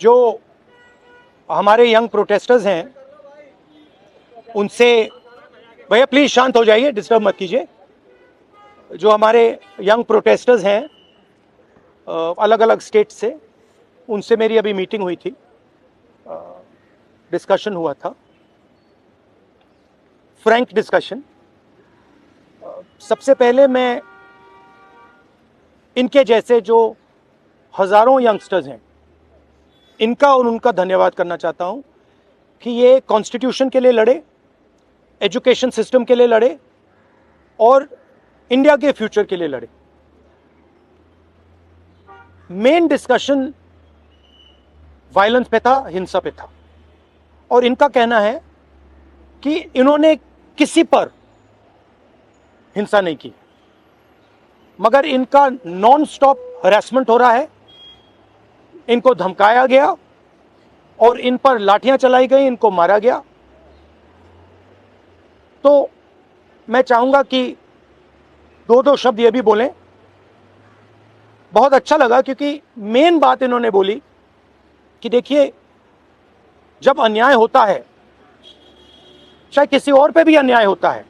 जो हमारे young protesters हैं उनसे, भैया प्लीज शांत हो जाइए, डिस्टर्ब मत कीजिए। जो हमारे यंग प्रोटेस्टर्स हैं अलग अलग स्टेट से, उनसे मेरी अभी मीटिंग हुई थी, डिस्कशन हुआ था, फ्रैंक डिस्कशन। सबसे पहले मैं इनके जैसे जो हजारों यंगस्टर्स हैं इनका और उनका धन्यवाद करना चाहता हूं कि ये कॉन्स्टिट्यूशन के लिए लड़े, एजुकेशन सिस्टम के लिए लड़े और इंडिया के फ्यूचर के लिए लड़े। मेन डिस्कशन वायलेंस पे था, हिंसा पे था, और इनका कहना है कि इन्होंने किसी पर हिंसा नहीं की, मगर इनका नॉन स्टॉप हरासमेंट हो रहा है, इनको धमकाया गया और इन पर लाठियां चलाई गई, इनको मारा गया। तो मैं चाहूंगा कि दो शब्द ये भी बोलें। बहुत अच्छा लगा क्योंकि मेन बात इन्होंने बोली कि देखिए, जब अन्याय होता है, चाहे किसी और पे भी अन्याय होता है,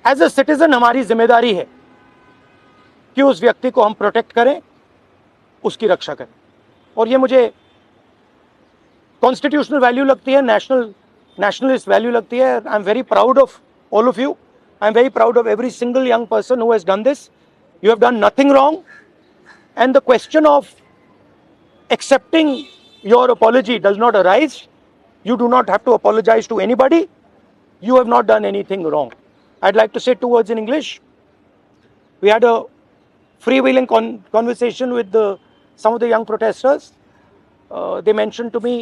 एज ए सिटीजन हमारी जिम्मेदारी है कि उस व्यक्ति को हम प्रोटेक्ट करें, उसकी रक्षा करें। और ये मुझे कॉन्स्टिट्यूशनल वैल्यू लगती है, नेशनलिस्ट वैल्यू लगती है। I am very proud of all of you. I am very proud of every single young person who has done this. You have done nothing wrong, and the question of accepting your apology does not arise. You do not have to apologize to anybody. You have not done anything wrong. I'd like to say two words in English. We had a freewheeling conversation with some of the young protesters. They mentioned to me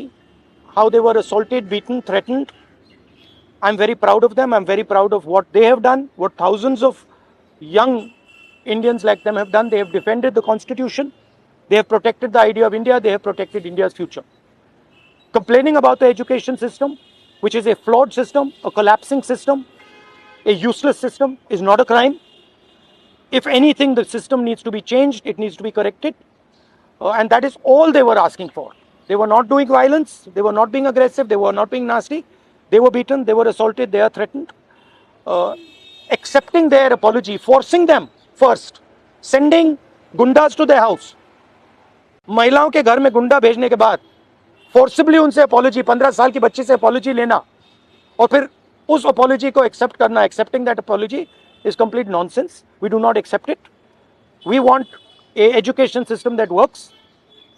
how they were assaulted, beaten, threatened. I'm very proud of them. I'm very proud of what they have done, what thousands of young Indians like them have done. They have defended the Constitution. They have protected the idea of India. They have protected India's future. Complaining about the education system, which is a flawed system, a collapsing system, a useless system, is not a crime. If anything, the system needs to be changed. It needs to be corrected. And that is all they were asking for. They were not doing violence. They were not being aggressive. They were not being nasty. They were beaten, they were assaulted, they are threatened. Accepting their apology, forcing them first, sending गुंडाज to their house. महिलाओं के घर में गुंडा भेजने के बाद forcibly उनसे apology, 15 साल की बच्ची से अपॉलॉजी लेना और फिर उस अपॉलॉजी को एक्सेप्ट करना, accepting that apology is complete nonsense. We do not accept it. We want a education system that works.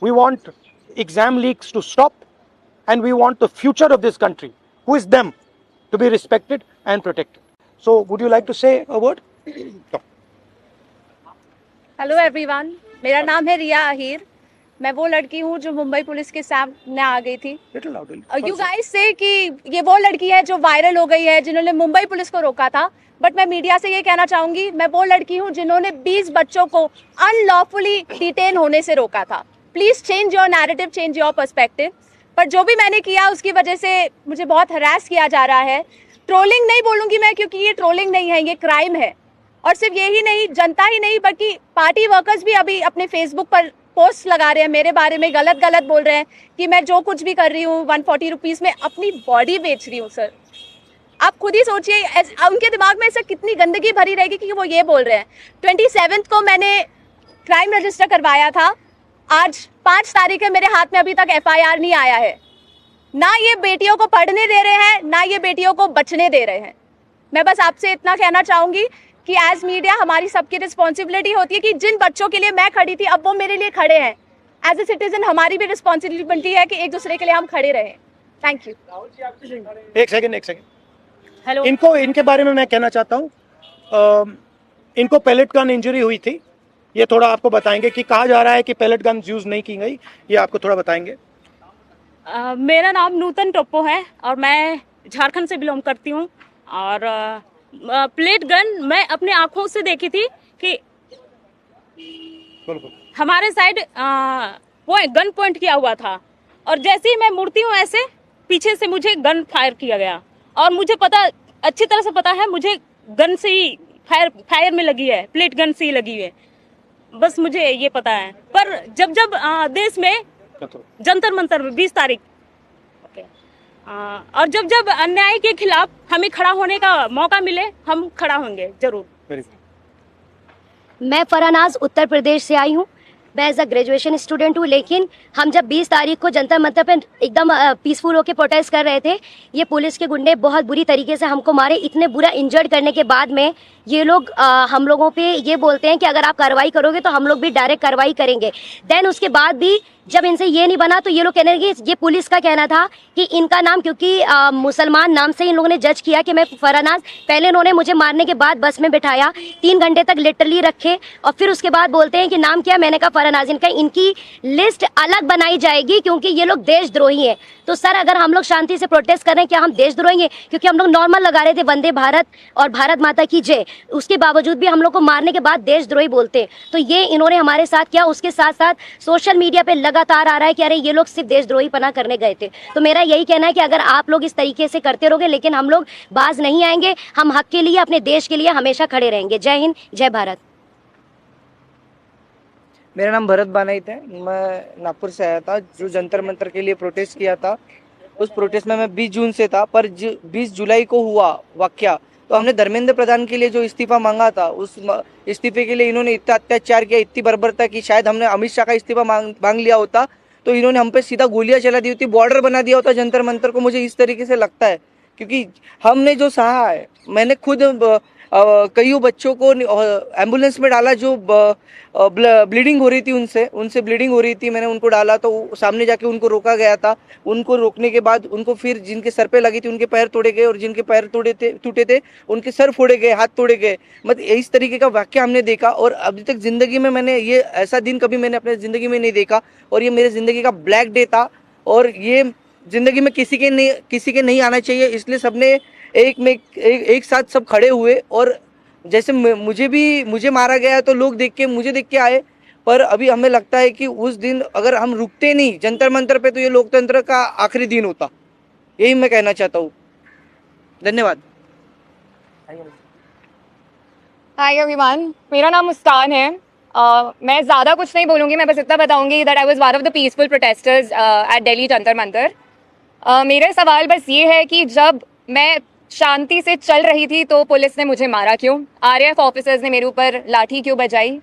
We want exam leaks to stop, and we want the future of this country, who is them, to be respected and protected. So would you like to say a word? Hello everyone, मेरा नाम है रिया अहीर. मैं वो लड़की हूँ जो Mumbai police के सामने आ गई थी. यू गाइस से कि ये वो लड़की है जो वायरल हो गई है, जिन्होंने मुंबई पुलिस को रोका था. बट मैं मीडिया से ये कहना चाहूंगी, मैं वो लड़की हूँ जिन्होंने 20 बच्चों को अनलॉफुली डिटेन होने से रोका था. Please change your narrative, change your perspective. पर जो भी मैंने किया उसकी वजह से मुझे बहुत हरास किया जा रहा है. ट्रोलिंग नहीं बोलूंगी मैं, क्योंकि ये ट्रोलिंग नहीं है, ये क्राइम है. और सिर्फ यही नहीं, जनता ही नहीं बल्कि पार्टी वर्कर्स भी अभी अपने फेसबुक पर पोस्ट लगा रहे हैं, मेरे बारे में गलत बोल रहे हैं कि मैं जो कुछ भी कर रही हूँ 140 रुपीज़ में अपनी बॉडी बेच रही हूँ. सर आप खुद ही सोचिए, उनके दिमाग में ऐसा कितनी गंदगी भरी रहेगी कि वो ये बोल रहे हैं. 27 को मैंने क्राइम रजिस्टर करवाया था. आज 5 तारीख है, मेरे हाथ में अभी तक FIR नहीं आया है. ना ये बेटियों को पढ़ने दे रहे हैं, ना ये बेटियों को बचने दे रहे हैं. मैं बस आपसे इतना कहना चाहूंगी कि एज मीडिया हमारी सबकी रिस्पॉन्सिबिलिटी होती है कि जिन बच्चों के लिए मैं खड़ी थी अब वो मेरे लिए खड़े हैं. एज ए सिटीजन हमारी भी रिस्पॉन्सिबिलिटी है कि एक दूसरे के लिए हम खड़े रहें. Thank you. एक सेकंड. हेलो, इनके बारे में मैं कहना चाहता हूँ. इनको पैलेट गन इंजरी हुई थी. ये थोड़ा आपको बताएंगे कि कहा जा रहा है कि पैलेट गन यूज नहीं की गई, ये आपको थोड़ा बताएंगे. मेरा नाम नूतन टोप्पो है और मैं झारखंड से बिलोंग करती हूँ. और प्लेट गन मैं अपने आँखों से देखी थी कि हमारे साइड वो गन पॉइंट किया हुआ था, और जैसे ही मैं मुड़ती हूँ ऐसे पीछे से मुझे गन फायर किया गया. और मुझे अच्छी तरह से पता है, मुझे गन से ही फायर में लगी है, प्लेट गन से ही लगी है. बस मुझे ये पता है. पर जब देश में जंतर मंतर में 20 तारीख। और जब जब अन्याय के खिलाफ हमें खड़ा होने का मौका मिले हम खड़ा होंगे जरूर। मैं फरानाज उत्तर प्रदेश से आई हूँ। मैं एज अ ग्रेजुएशन स्टूडेंट हूँ, लेकिन हम जब 20 तारीख को जंतर मंतर पे एकदम पीसफुल होकर प्रोटेस्ट कर रहे थे, ये पुलिस के गुंडे बहुत बुरी तरीके से हमको मारे। इतने बुरा इंजर्ड करने के बाद में ये लोग हम लोगों पे ये बोलते हैं कि अगर आप कार्रवाई करोगे तो हम लोग भी डायरेक्ट कार्रवाई करेंगे। देन उसके बाद भी जब इनसे ये नहीं बना तो ये लोग कहने लगे, ये पुलिस का कहना था कि इनका नाम क्योंकि मुसलमान नाम से इन लोगों ने जज किया कि मैं फरानाज। पहले इन्होंने मुझे मारने के बाद बस में बिठाया, 3 घंटे तक लिटरली रखे और फिर उसके बाद बोलते हैं कि नाम क्या। मैंने कहा फरानाज। इनकी लिस्ट अलग बनाई जाएगी क्योंकि ये लोग देशद्रोही हैं। तो सर अगर हम लोग शांति से प्रोटेस्ट कर रहे हैं, क्या हम देशद्रोही हैं? क्योंकि हम लोग नॉर्मल लगा रहे थे वंदे भारत और भारत माता की जय, उसके बावजूद भी हम लोग को मारने के बाद देशद्रोही बोलते हैं। तो ये इन्होंने हमारे साथ किया। उसके साथ साथ सोशल मीडिया पे लगातार आ रहा है कि अरे ये लोग सिर्फ देशद्रोही पना करने गए थे। तो मेरा यही कहना है कि अगर आप लोग इस तरीके से करते रहोगे, लेकिन हम लोग बाज नहीं आएंगे। हम हक के लिए, अपने देश के लिए हमेशा खड़े रहेंगे। जय हिंद, जय भारत। मेरा नाम भरत बानाइत है। मैं नागपुर से आया था जो जंतर मंतर के लिए प्रोटेस्ट किया था। उस प्रोटेस्ट में मैं 20 जून से था, पर 20 जुलाई को हुआ वाकया तो हमने धर्मेंद्र प्रधान के लिए जो इस्तीफा मांगा था, उस इस्तीफे के लिए इन्होंने इतना अत्याचार किया, इतनी बर्बरता की। शायद हमने अमित शाह का इस्तीफा मांग लिया होता तो इन्होंने हम पे सीधा गोलियां चला दी होती, बॉर्डर बना दिया होता जंतर मंतर को। मुझे इस तरीके से लगता है क्योंकि हमने जो सहा है, मैंने खुद कई बच्चों को एम्बुलेंस में डाला जो ब्लीडिंग हो रही थी, उनसे ब्लीडिंग हो रही थी। मैंने उनको डाला तो सामने जाके उनको रोका गया था। उनको रोकने के बाद उनको फिर जिनके सर पे लगी थी उनके पैर तोड़े गए और जिनके पैर टूटे थे उनके सर फोड़े गए, हाथ तोड़े गए। मतलब इस तरीके का वाक्य हमने देखा और अभी तक जिंदगी में मैंने ये ऐसा दिन कभी मैंने अपने जिंदगी में नहीं देखा। और ये मेरे जिंदगी का ब्लैक डे था और ये जिंदगी में किसी के नहीं आना चाहिए। इसलिए सबने एक साथ सब खड़े हुए और जैसे मुझे मारा गया तो लोग मुझे देख के आए। पर अभी हमें लगता है कि उस दिन अगर हम रुकते नहीं जंतर मंतर पे तो ये लोकतंत्र का आखिरी दिन होता। यही मैं कहना चाहता हूँ। धन्यवाद। हाय एवरीवन, मेरा नाम मुस्कान है। मैं ज़्यादा कुछ नहीं बोलूँगी, मैं बस इतना बताऊँगी that I was one of the peaceful protesters at Delhi Jantar Mantar. मेरा सवाल बस ये है कि जब मैं शांति से चल रही थी तो पुलिस ने मुझे मारा क्यों? आरएएफ ऑफिसर्स ने मेरे ऊपर लाठी क्यों बजाई?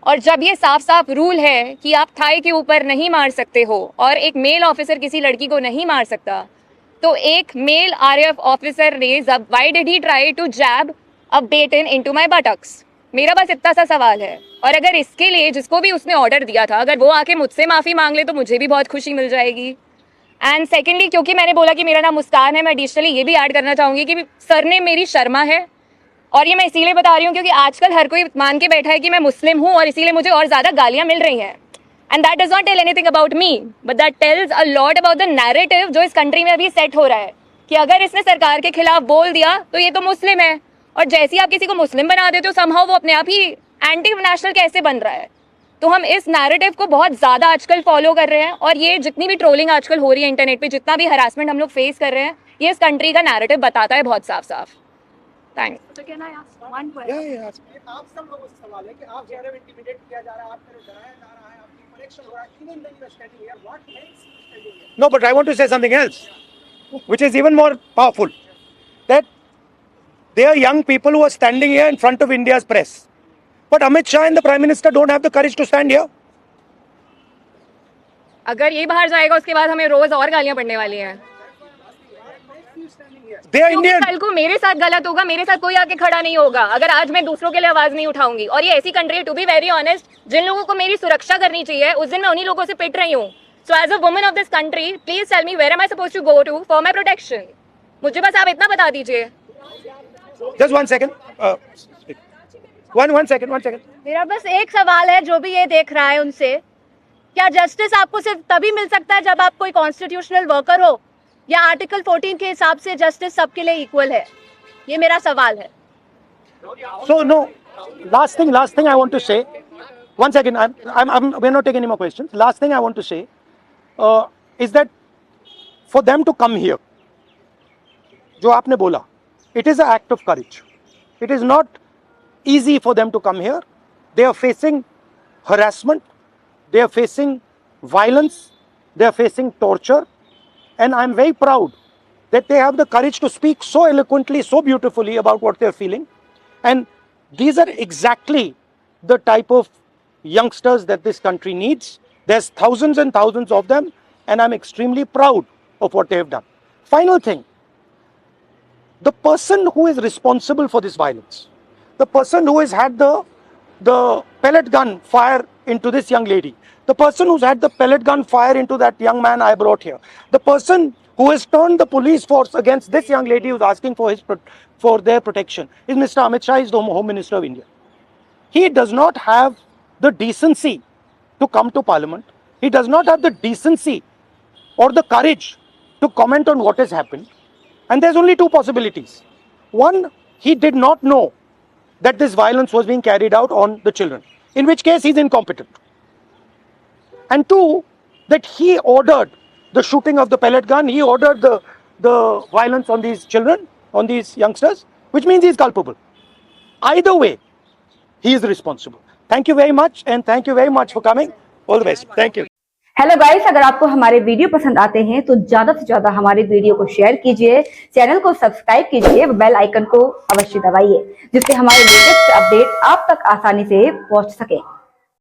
और जब ये साफ साफ रूल है कि आप थाई के ऊपर नहीं मार सकते हो और एक मेल ऑफिसर किसी लड़की को नहीं मार सकता, तो एक मेल आरएएफ ऑफिसर ने why did he try to jab a baton into my buttocks? मेरा बस इतना सा सवाल है। और अगर इसके लिए जिसको भी उसने ऑर्डर दिया था, अगर वो आके मुझसे माफ़ी मांग ले तो मुझे भी बहुत खुशी मिल जाएगी। एंड सेकेंडली, क्योंकि मैंने बोला कि मेरा नाम मुस्कान है, मैं एडिशनली ये भी ऐड करना चाहूँगी कि सरनेम मेरी शर्मा है। और ये मैं इसीलिए बता रही हूँ क्योंकि आजकल हर कोई मान के बैठा है कि मैं मुस्लिम हूँ और इसीलिए मुझे और ज़्यादा गालियाँ मिल रही हैं। And that does not tell anything about me, but that tells a lot about the narrative जो इस कंट्री में अभी सेट हो रहा है कि अगर इसने सरकार के खिलाफ बोल दिया तो ये तो मुस्लिम है। और जैसे ही आप किसी को मुस्लिम बना देते हो समहाउ वो अपने आप ही एंटी नेशनल कैसे बन रहा है। तो हम इस नैरेटिव को बहुत ज़्यादा आजकल फॉलो कर रहे हैं और ये जितनी भी ट्रोलिंग आजकल हो रही है इंटरनेट पे, जितना भी हरासमेंट हम लोग फेस कर रहे हैं, ये इस कंट्री का नैरेटिव बताता है बहुत साफ साफ। थैंक्स। आप सब लोगों से सवाल है कि आप ज़्यादा इंटिमिडेट किया जा रहा है, आपको डराया जा रहा है, आपकी कनेक्शन हो रहा है, even when you are standing here, what makes you standing here? No, but I want to say something else, which is even more powerful. That there are young people who are standing here in front of India's press. But Amit Shah and the Prime Minister don't have the courage to stand here. अगर ये बाहर जाएगा उसके बाद हमें रोज और गालियां पड़ने वाली हैं। They are Indian. कल को मेरे साथ गलत होगा, मेरे साथ कोई आके खड़ा नहीं होगा अगर आज मैं दूसरों के लिए आवाज नहीं उठाऊंगी। और ये ऐसी कंट्री है, टू बी वेरी ऑनेस्ट, जिन लोगों को मेरी सुरक्षा करनी चाहिए उस दिन मैं उन्हीं लोगों से पिट रही हूँ। So as a woman of this country, please tell me where am I supposed to go to for my protection. मुझे बस आप इतना बता दीजिए। Just 1 second. One second. मेरा बस एक सवाल है जो भी ये देख रहा है उनसे, क्या जस्टिस आपको सिर्फ तभी मिल सकता है जब आप कोई कॉन्स्टिट्यूशनल वर्कर हो, या आर्टिकल 14 के हिसाब से जस्टिस सबके लिए इक्वल है? ये मेरा सवाल है। So no, last thing I want to say. 1 second. We're not taking any more questions. Last thing I want to say is that for them to come here, जो आपने बोला, it is an act of courage. It is not easy for them to come here. They are facing harassment. They are facing violence. they are facing torture, and I'm very proud that they have the courage to speak so eloquently, so beautifully about what they're feeling. And these are exactly the type of youngsters that this country needs. There's thousands and thousands of them, and I'm extremely proud of what they have done. Final thing, the person who is responsible for this violence, the person who has had the pellet gun fire into this young lady, the person who's had the pellet gun fire into that young man I brought here, the person who has turned the police force against this young lady who's asking for their protection is Mr. Amit Shah, is the Home Minister of India. He does not have the decency to come to Parliament. He does not have the decency or the courage to comment on what has happened. And there's only two possibilities. One, he did not know that this violence was being carried out on the children, in which case he's incompetent. And two, that he ordered the shooting of the pellet gun, he ordered the violence on these children, on these youngsters, which means he's culpable. Either way, he is responsible. Thank you very much, and thank you very much for coming. All the best. Thank you. Hello guys, अगर आपको हमारे video पसंद आते हैं तो ज्यादा से ज्यादा हमारे वीडियो को शेयर कीजिए, चैनल को सब्सक्राइब कीजिए, बेल आइकन को अवश्य दबाइए, जिससे हमारे लेटेस्ट अपडेट आप तक आसानी से पहुंच सके।